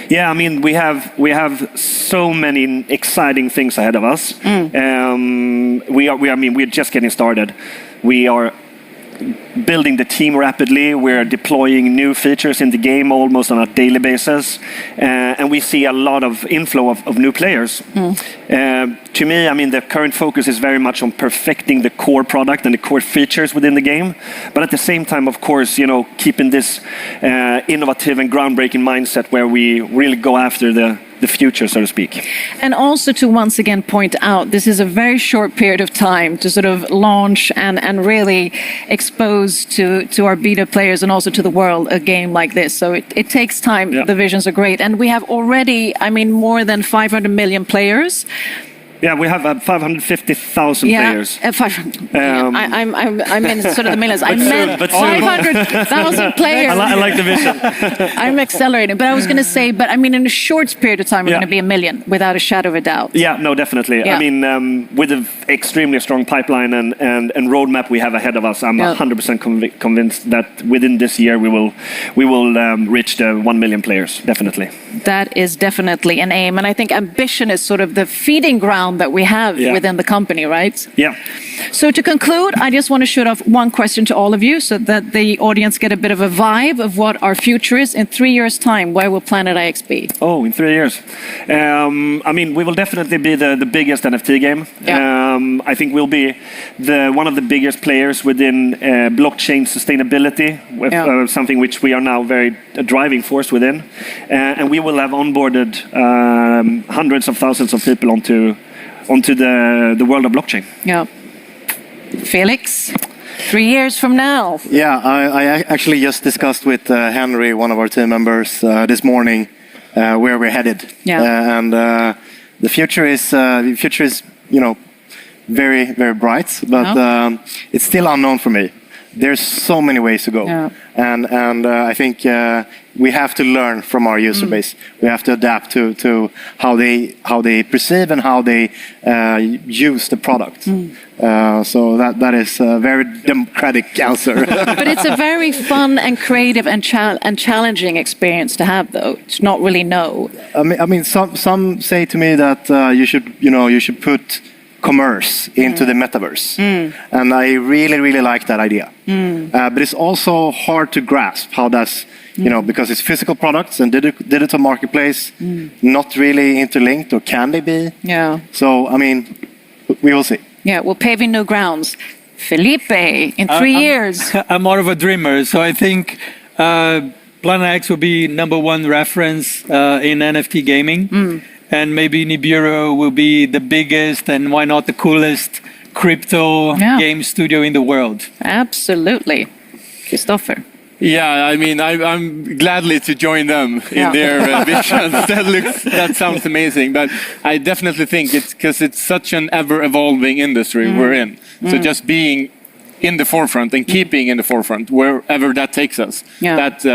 Yeah, I mean, we have so many exciting things ahead of us. We're just getting started. We are building the team rapidly. We're deploying new features in the game almost on a daily basis. And we see a lot of inflow of new players. To me, I mean, the current focus is very much on perfecting the core product and the core features within the game. But at the same time, of course, keeping this innovative and groundbreaking mindset where we really go after the future, so to speak. And also to once again point out, this is a very short period of time to sort of launch and really expose to our beta players and also to the world a game like this. So it takes time. Yeah. The visions are great. And we have already, more than 500 million players. Yeah, we have 550,000 players. I'm in sort of the millions. I meant 500,000 players. I like the vision. I'm accelerating. But I was going to say, in a short period of time, we're going to be a million, without a shadow of a doubt. Yeah, no, definitely. Yeah. I mean, with an extremely strong pipeline and roadmap we have ahead of us, I'm 100% convinced that within this year we will reach the 1 million players, definitely. That is definitely an aim. And I think ambition is sort of the feeding ground that we have within the company, right? Yeah. So to conclude, I just want to shoot off one question to all of you so that the audience get a bit of a vibe of what our future is. In 3 years' time, where will Planet IX be? Oh, in 3 years. We will definitely be the biggest NFT game. Yeah. I think we'll be one of the biggest players within blockchain sustainability, with, something which we are now very a driving force within. And we will have onboarded hundreds of thousands of people onto the world of blockchain. Yeah. Felix, 3 years from now. Yeah, I actually just discussed with Henry, one of our team members, this morning where we're headed. Yeah. And the future is very, very bright, but it's still unknown for me. There's so many ways to go, and I think we have to learn from our user base. We have to adapt to how they perceive and how they use the product. So that is a very democratic answer. But it's a very fun and creative and challenging experience to have, though. To not really know. Some say to me that you should put commerce into the metaverse, and I really like that idea. But it's also hard to grasp how that's because it's physical products and digital marketplace, not really interlinked, or can they be? Yeah. So we will see. Yeah, we're paving new grounds. Felipe, in 3 years. I'm more of a dreamer, so I think Planet X will be #1 reference in NFT gaming. And maybe Nibiru will be the biggest and why not the coolest crypto game studio in the world. Absolutely. Christopher. Yeah, I'm gladly to join them in their visions. That sounds amazing. But I definitely think it's because it's such an ever-evolving industry we're in. So just being in the forefront and keeping in the forefront wherever that takes us. That's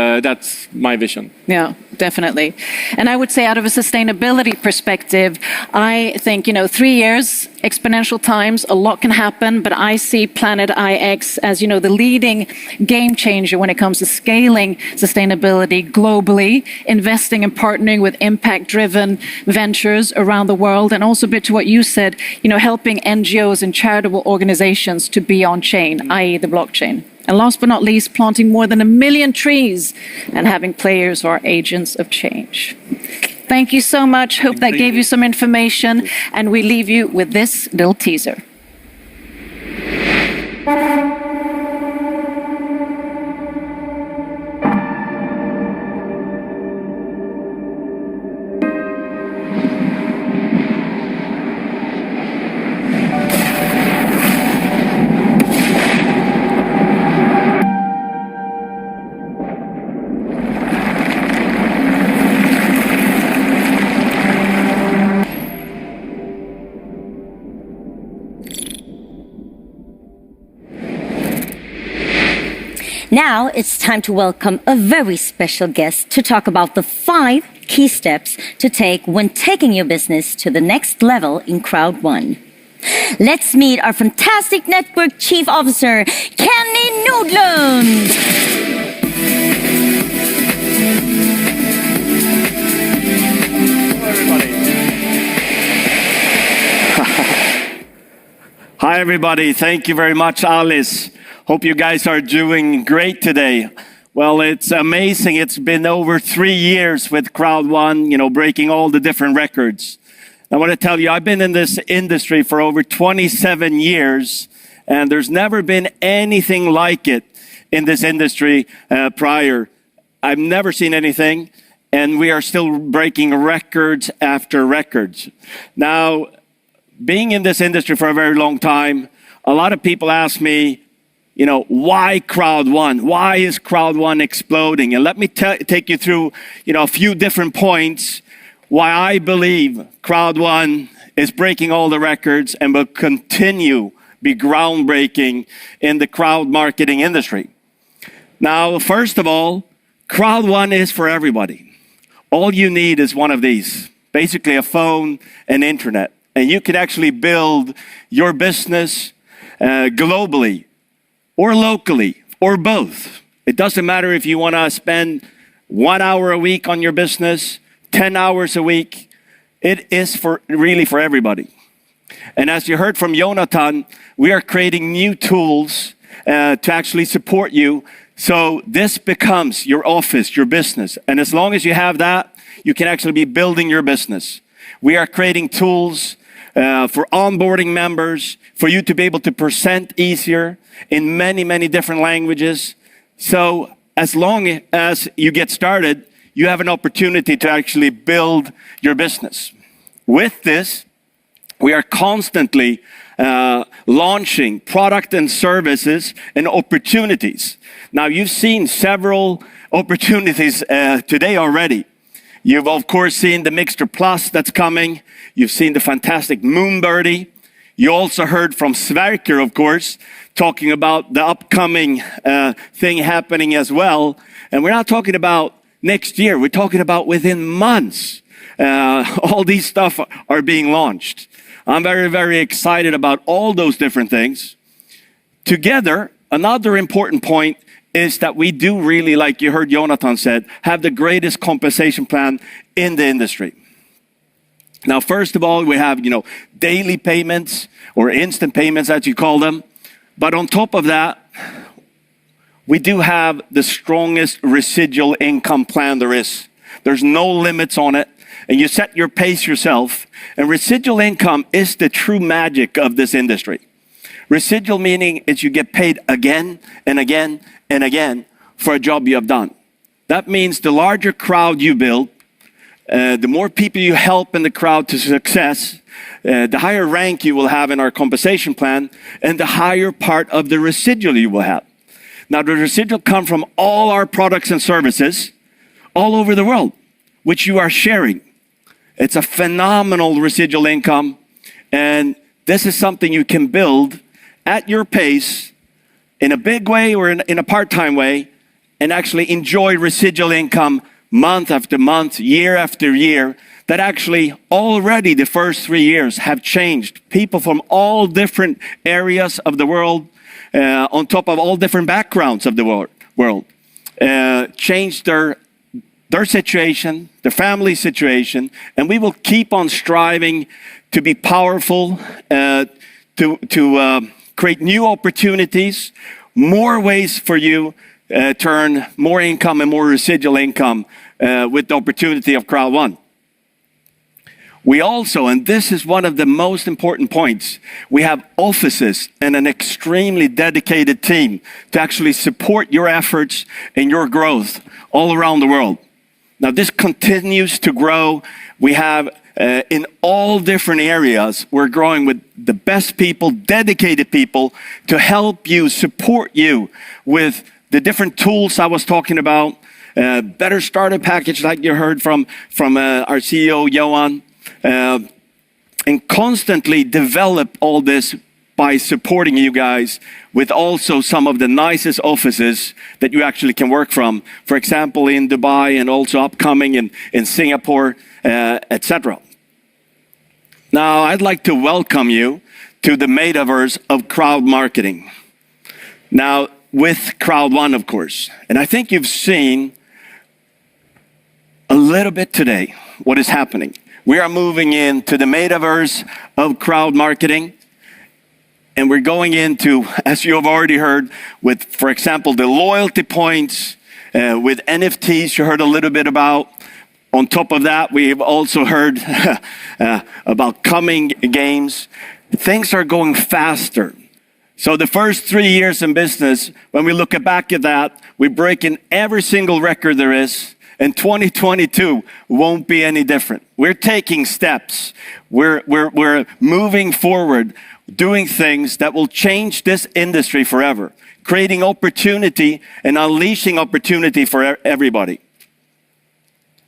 my vision. Yeah, definitely. And I would say out of a sustainability perspective, I think, 3 years, exponential times, a lot can happen, but I see Planet IX as, the leading game changer when it comes to scaling sustainability globally, investing and partnering with impact-driven ventures around the world, and also a bit to what you said, helping NGOs and charitable organizations to be on chain, i.e. the blockchain. And last but not least, planting more than 1 million trees and having players who are agents of change. Thank you so much. Hope that gave you some information. And we leave you with this little teaser. Now it's time to welcome a very special guest to talk about the 5 key steps to take when taking your business to the next level in Crowd 1. Let's meet our fantastic network chief officer, Kenny Nordlund. Hi, everybody. Thank you very much, Alice. Hope you guys are doing great today. Well, it's amazing. It's been over 3 years with Crowd 1, breaking all the different records. I want to tell you, I've been in this industry for over 27 years, and there's never been anything like it in this industry prior. I've never seen anything, and we are still breaking records after records. Now, being in this industry for a very long time, a lot of people ask me, why Crowd 1? Why is Crowd 1 exploding? And let me take you through, a few different points why I believe Crowd 1 is breaking all the records and will continue be groundbreaking in the crowd marketing industry. Now, first of all, Crowd 1 is for everybody. All you need is one of these, basically a phone and internet. And you can actually build your business globally or locally or both. It doesn't matter if you want to spend 1 hour a week on your business, 10 hours a week. It is really for everybody. And as you heard from Jonathan, we are creating new tools to actually support you. So this becomes your office, your business. And as long as you have that, you can actually be building your business. We are creating tools for onboarding members, for you to be able to present easier in many, many different languages. So as long as you get started, you have an opportunity to actually build your business. With this, we are constantly launching product and services and opportunities. Now, you've seen several opportunities today already. You've, of course, seen the Mixer Plus that's coming. You've seen the fantastic Moonbirdie. You also heard from Sverker, of course, talking about the upcoming thing happening as well. And we're not talking about next year. We're talking about within months. All these stuff are being launched. I'm very, very excited about all those different things. Together, another important point is that we do really, like you heard Jonathan said, have the greatest compensation plan in the industry. Now, first of all, we have, daily payments or instant payments, as you call them. But on top of that, we do have the strongest residual income plan there is. There's no limits on it. And you set your pace yourself. And residual income is the true magic of this industry. Residual meaning is you get paid again and again and again for a job you have done. That means the larger crowd you build, the more people you help in the crowd to success, the higher rank you will have in our compensation plan, and the higher part of the residual you will have. Now, the residual come from all our products and services all over the world, which you are sharing. It's a phenomenal residual income, and this is something you can build at your pace in a big way or in a part-time way, and actually enjoy residual income month after month, year after year, that actually already the first 3 years have changed. People from all different areas of the world, on top of all different backgrounds of the world, changed their situation, their family situation, and we will keep on striving to be powerful, to create new opportunities, more ways for you to earn more income and more residual income with the opportunity of Crowd 1. We also, and this is one of the most important points, we have offices and an extremely dedicated team to actually support your efforts and your growth all around the world. Now, this continues to grow. We have in all different areas, we're growing with the best people, dedicated people to help you, support you with the different tools I was talking about, better starter package like you heard from our CEO, Johan, and constantly develop all this by supporting you guys with also some of the nicest offices that you actually can work from. For example, in Dubai and also upcoming in Singapore, etc. Now, I'd like to welcome you to the metaverse of crowd marketing. Now, with Crowd One, of course. And I think you've seen a little bit today what is happening. We are moving into the metaverse of crowd marketing. And we're going into, as you have already heard, with, for example, the loyalty points, with NFTs you heard a little bit about. On top of that, we've also heard about coming games. Things are going faster. So the first 3 years in business, when we look back at that, we're breaking every single record there is. And 2022 won't be any different. We're taking steps. We're moving forward, doing things that will change this industry forever, creating opportunity and unleashing opportunity for everybody.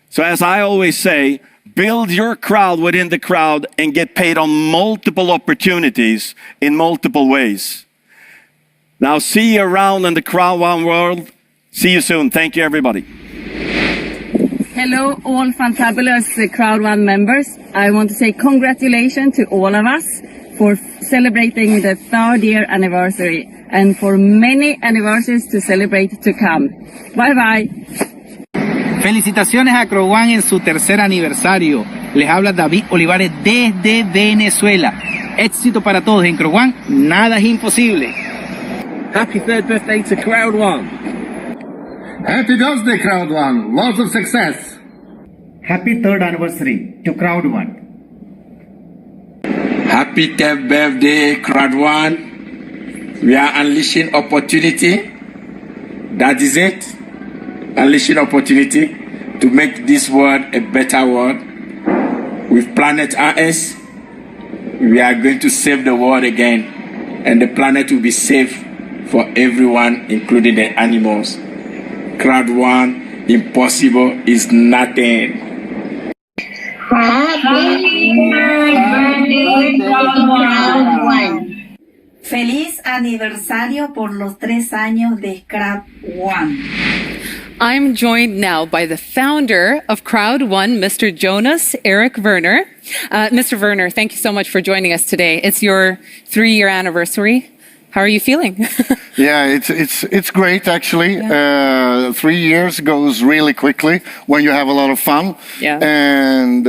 So as I always say, build your crowd within the crowd and get paid on multiple opportunities in multiple ways. Now, see you around in the Crowd One world. See you soon. Thank you, everybody. Hello, all fantabulous Crowd One members. I want to say congratulations to all of us for celebrating the 3rd year anniversary and for many anniversaries to celebrate to come. Bye bye. Felicitaciones a Crowd One en su 3er aniversario. Les habla David Olivares desde Venezuela. Éxito para todos en Crowd One. Nada es imposible. Happy 3rd birthday to Crowd One. Happy birthday, Crowd One. Lots of success. Happy 3rd anniversary to Crowd One. Happy 10th birthday, Crowd One. We are unleashing opportunity. That is it. Unleashing opportunity to make this world a better world. With Planet RS, we are going to save the world again. And the planet will be safe for everyone, including the animals. Crowd One, impossible is nothing. Feliz aniversario por los 3 años de Crowd One. I'm joined now by the founder of Crowd One, Mr. Jonas Erik Werner. Mr. Werner, thank you so much for joining us today. It's your 3-year anniversary. How are you feeling? Yeah, it's great actually. Yeah. 3 years goes really quickly when you have a lot of fun. Yeah.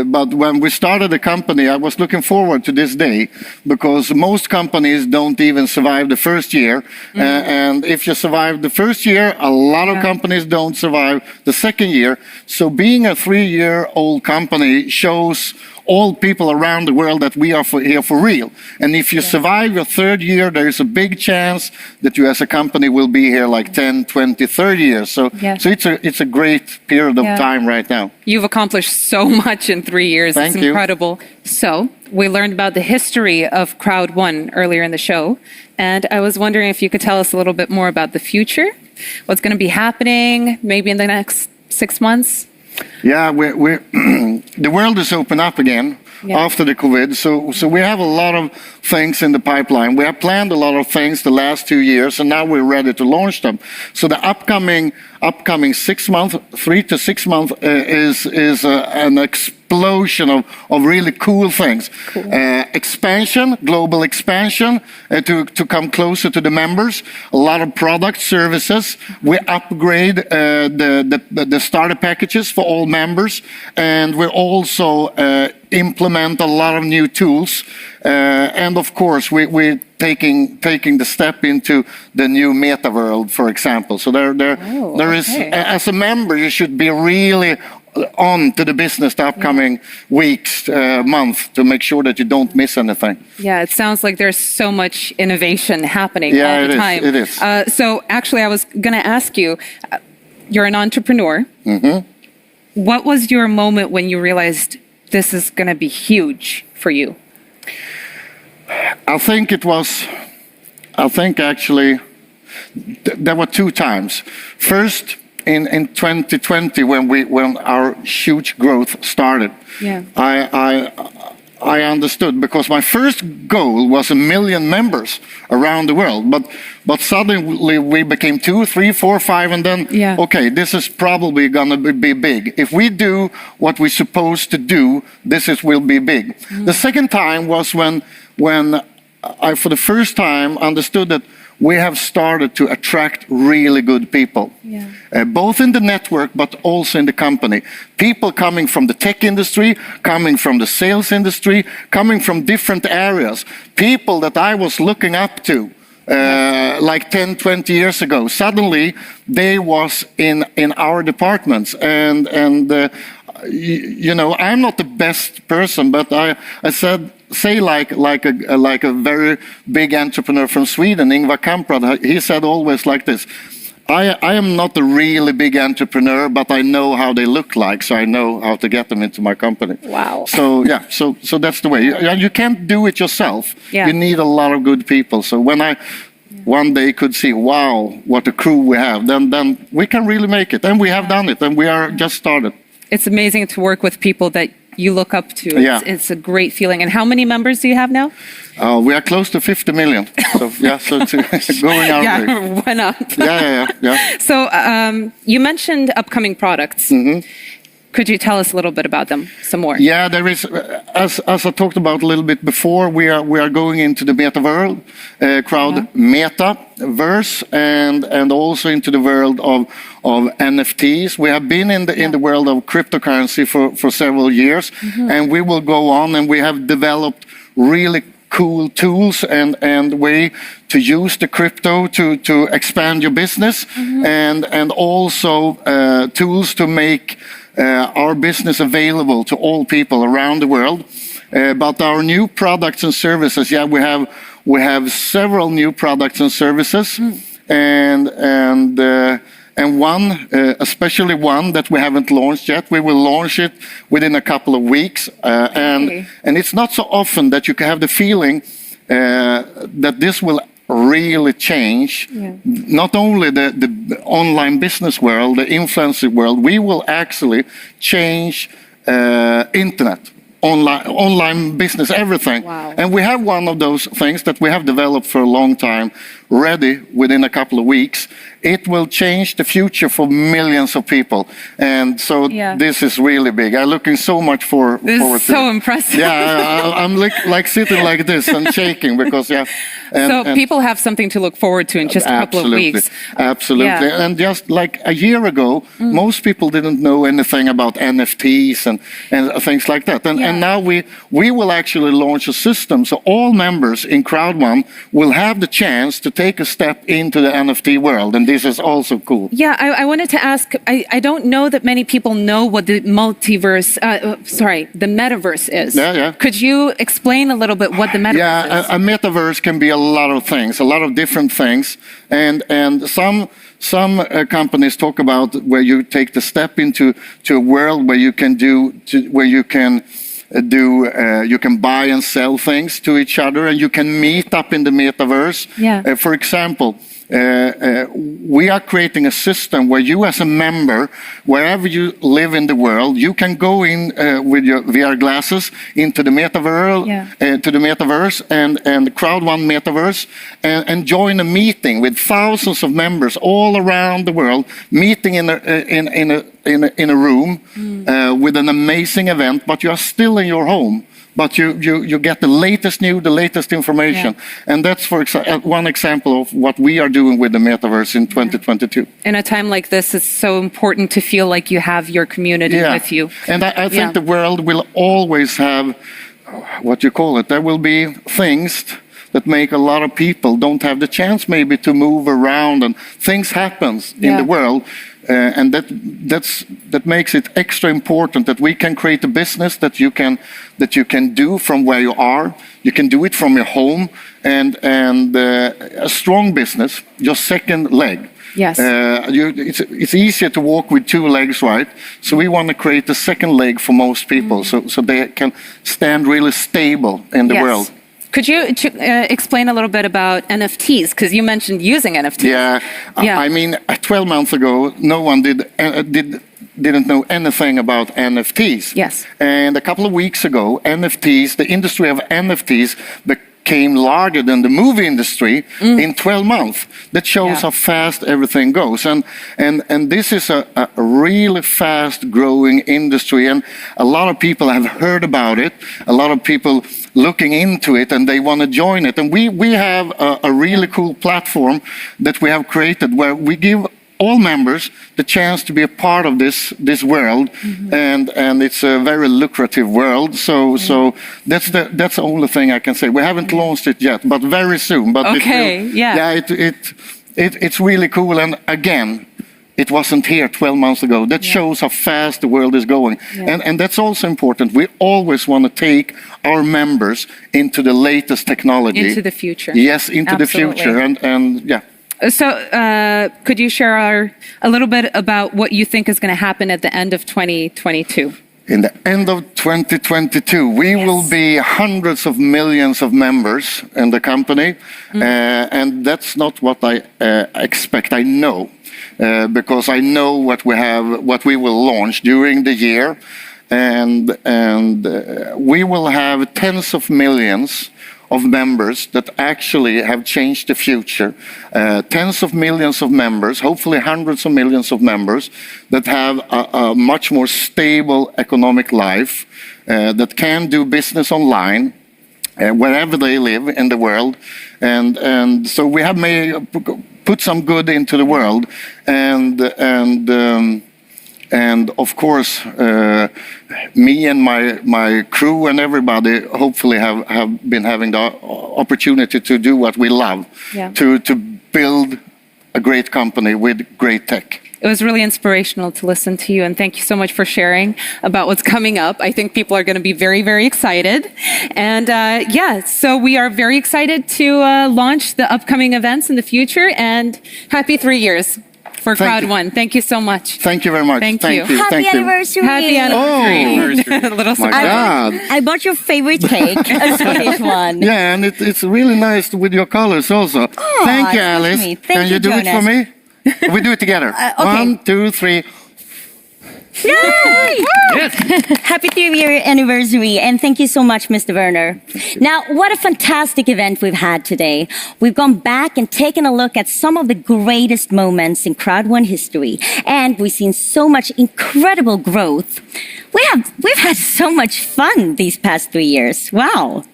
But when we started the company, I was looking forward to this day because most companies don't even survive the first year. And if you survive the first year, a lot of companies don't survive the second year. So being a 3-year-old company shows all people around the world that we are here for real. And if you survive your 3rd year, there is a big chance that you as a company will be here like 10, 20, 30 years. So it's a great period of time right now. You've accomplished so much in 3 years. Thank it's you. Incredible. So we learned about the history of Crowd One earlier in the show. And I was wondering if you could tell us a little bit more about the future, what's going to be happening maybe in the next 6 months. Yeah, the world is open up again after the COVID. So we have a lot of things in the pipeline. We have planned a lot of things the last 2 years, and now we're ready to launch them. So the upcoming 6 months, 3 to 6 months, is an explosion of really cool things. Cool. Expansion, global expansion, to come closer to the members. A lot of product services. We upgrade the starter packages for all members, and we also implement a lot of new tools. And of course, we're taking the step into the new meta world, for example. So there is, as a member, you should be really on to the business the upcoming weeks, month, to make sure that you don't miss anything. Yeah, it sounds like there's so much innovation happening all the time. It is. So actually, I was going to ask you, you're an entrepreneur. Mm-hmm. What was your moment when you realized this is going to be huge for you? I think actually, there were 2 times. First, in 2020, when our huge growth started, I understood, because my first goal was 1 million members around the world, but suddenly we became 2, 3, 4, 5, and then okay, this is probably gonna be big. If we do what we're supposed to do, will be big. The second time was when I, for the first time, understood that we have started to attract really good people, both in the network but also in the company. People coming from the tech industry, coming from the sales industry, coming from different areas. People that I was looking up to like 10, 20 years ago. Suddenly, they was in our departments. And you know, I'm not the best person, but I say like a very big entrepreneur from Sweden, Ingvar Kamprad, he said always like this: I am not a really big entrepreneur, but I know how they look like, so I know how to get them into my company. Wow. So yeah, so that's the way. You can't do it yourself. Yeah. You need a lot of good people. So when I one day could see, wow, what a crew we have, then we can really make it. And we have done it, and we are just started. It's amazing to work with people that you look up to. It's a great feeling. And how many members do you have now? We are close to 50 million. So yeah, so it's going our way. Went up. Yeah. So you mentioned upcoming products. Could you tell us a little bit about them, some more? Yeah, there is, as I talked about a little bit before, we are going into the meta world, crowd metaverse, and also into the world of NFTs. We have been in the world of cryptocurrency for several years, and we will go on, and we have developed really cool tools and way to use the crypto to expand your business, and also tools to make our business available to all people around the world. But our new products and services, we have several new products and services, and one, especially one that we haven't launched yet. We will launch it within a couple of weeks, and it's not so often that you can have the feeling that this will really change not only the online business world, the influencer world. We will actually change internet, online business, everything. And we have one of those things that we have developed for a long time, ready within a couple of weeks. It will change the future for millions of people, and so this is really big. I'm looking so much forward to it. This is so impressive. Yeah, I'm like sitting like this and shaking because so people have something to look forward to in just a couple of weeks. Absolutely. And just like a year ago, most people didn't know anything about NFTs and things like that. And now we will actually launch a system, so all members in Crowd1 will have the chance to take a step into the NFT world, and this is also cool. Yeah, I wanted to ask, I don't know that many people know what the the metaverse is. Yeah. Could you explain a little bit what the metaverse is? A metaverse can be a lot of things, a lot of different things, and some companies talk about where you take the step into a world where you can you can buy and sell things to each other, and you can meet up in the metaverse. For example, we are creating a system where you as a member, wherever you live in the world, you can go in with your VR glasses into the metaverse, and the Crowd1 metaverse, and join a meeting with thousands of members all around the world, meeting in a room with an amazing event, but you are still in your home. But you get the latest news, the latest information. And that's one example of what we are doing with the metaverse in 2022. In a time like this, it's so important to feel like you have your community with you. And I think the world will always have, there will be things that make a lot of people don't have the chance maybe to move around, and things happens in the world. And that makes it extra important that we can create a business that you can do from where you are. You can do it from your home, and a strong business, your second leg. Yes. It's easier to walk with two legs, right? So we want to create a second leg for most people, so they can stand really stable in the world. Could you explain a little bit about NFTs? Because you mentioned using NFTs. Yeah. I mean, 12 months ago, no one didn't know anything about NFTs. Yes. And a couple of weeks ago, NFTs, the industry of NFTs, became larger than the movie industry in 12 months. That shows how fast everything goes. And this is a really fast growing industry. And a lot of people have heard about it. A lot of people looking into it and they want to join it. And we have a really cool platform that we have created where we give all members the chance to be a part of this world, and it's a very lucrative world. So that's the only thing I can say. We haven't launched it yet, but very soon. But it's really cool. And again, it wasn't here 12 months ago. That shows how fast the world is going, and that's also important. We always want to take our members into the latest technology, into the future. Yes, into the future, and yeah. So, could you share a little bit about what you think is going to happen at the end of 2022? In the end of 2022, we will be hundreds of millions of members in the company, and that's not what I expect. I know, because I know what we will launch during the year, and we will have tens of millions of members that actually have changed the future. Tens of millions of members, hopefully hundreds of millions of members that have a much more stable economic life, that can do business online wherever they live in the world. And so we have put some good into the world, and of course, me and my crew and everybody hopefully have been having the opportunity to do what we love, to build a great company with great tech. It was really inspirational to listen to you, and thank you so much for sharing about what's coming up. I think people are going to be very, very excited. And so we are very excited to launch the upcoming events in the future, and happy 3 years. For Crowd One. Thank you so much. Thank you very much. Thank you. Happy anniversary. Happy anniversary. Oh, a little my God. I bought your favorite cake, a Swedish one. Yeah, and it's really nice with your colors also. Oh, thank you, Alice. Can you do Jonas. it for me? We do it together. Okay. 1, 2, 3. Yay! Happy 3-year anniversary, and thank you so much, Mr. Werner. Now, what a fantastic event we've had today. We've gone back and taken a look at some of the greatest moments in Crowd One history, and we've seen so much incredible growth. We've had so much fun these past 3 years. Wow.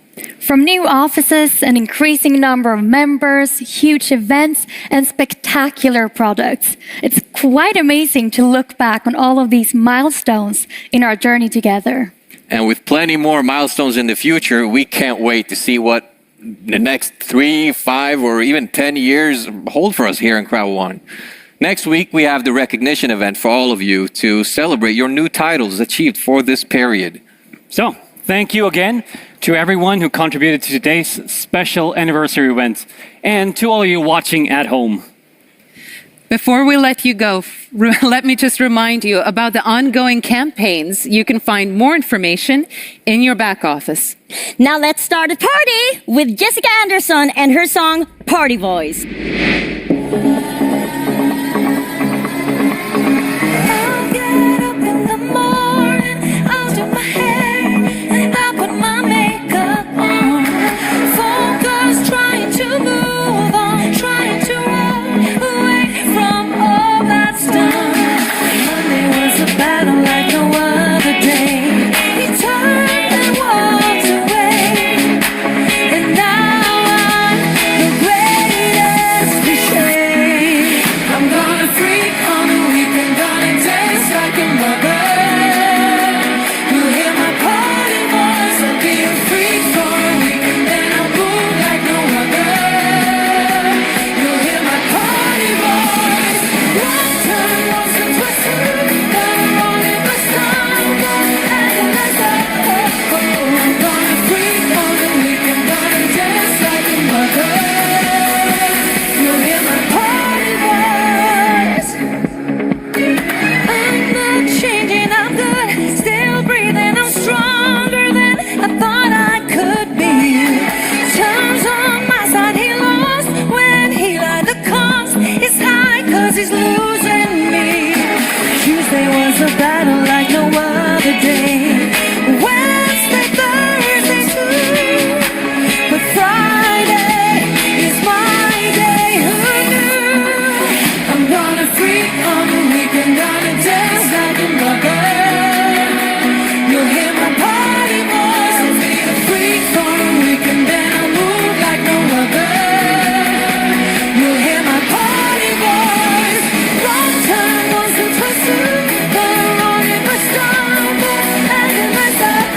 From new offices, an increasing number of members, huge events, and spectacular products. It's quite amazing to look back on all of these milestones in our journey together. And with plenty more milestones in the future, we can't wait to see what the next 3, 5, or even 10 years hold for us here in Crowd One. Next week, we have the recognition event for all of you to celebrate your new titles achieved for this period. So, thank you again to everyone who contributed to today's special anniversary event, and to all of you watching at home. Before we let you go, let me just remind you about the ongoing campaigns. You can find more information in your back office. Now let's start a party with Jessica Anderson and her song, Party Voice. And now I'm the greatest. bottle like no other day. Wednesday, Thursday too, but Friday is my day. Who knew? I'm gonna freak on the weekend, gonna dance like a mother. You'll hear my party voice. I'll be a freak for a weekend, then I'll move like no other. You'll hear my party voice. Wrong turn, once or twice too, but wrong if I stumble and then myself.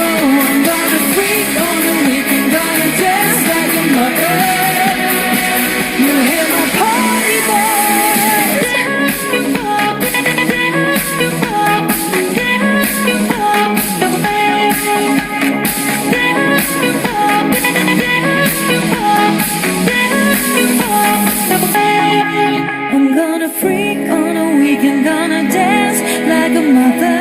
Oh, I'm gonna freak on the weekend, gonna dance like a mother. You'll hear my party voice. I'm gonna freak on a weekend, gonna dance like a mother.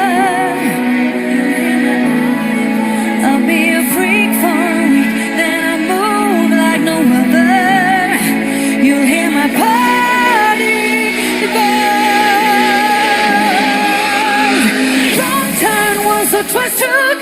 I'll be a freak for a week, then I move like no other. You'll hear my party voice. Wrong turn once or twice too.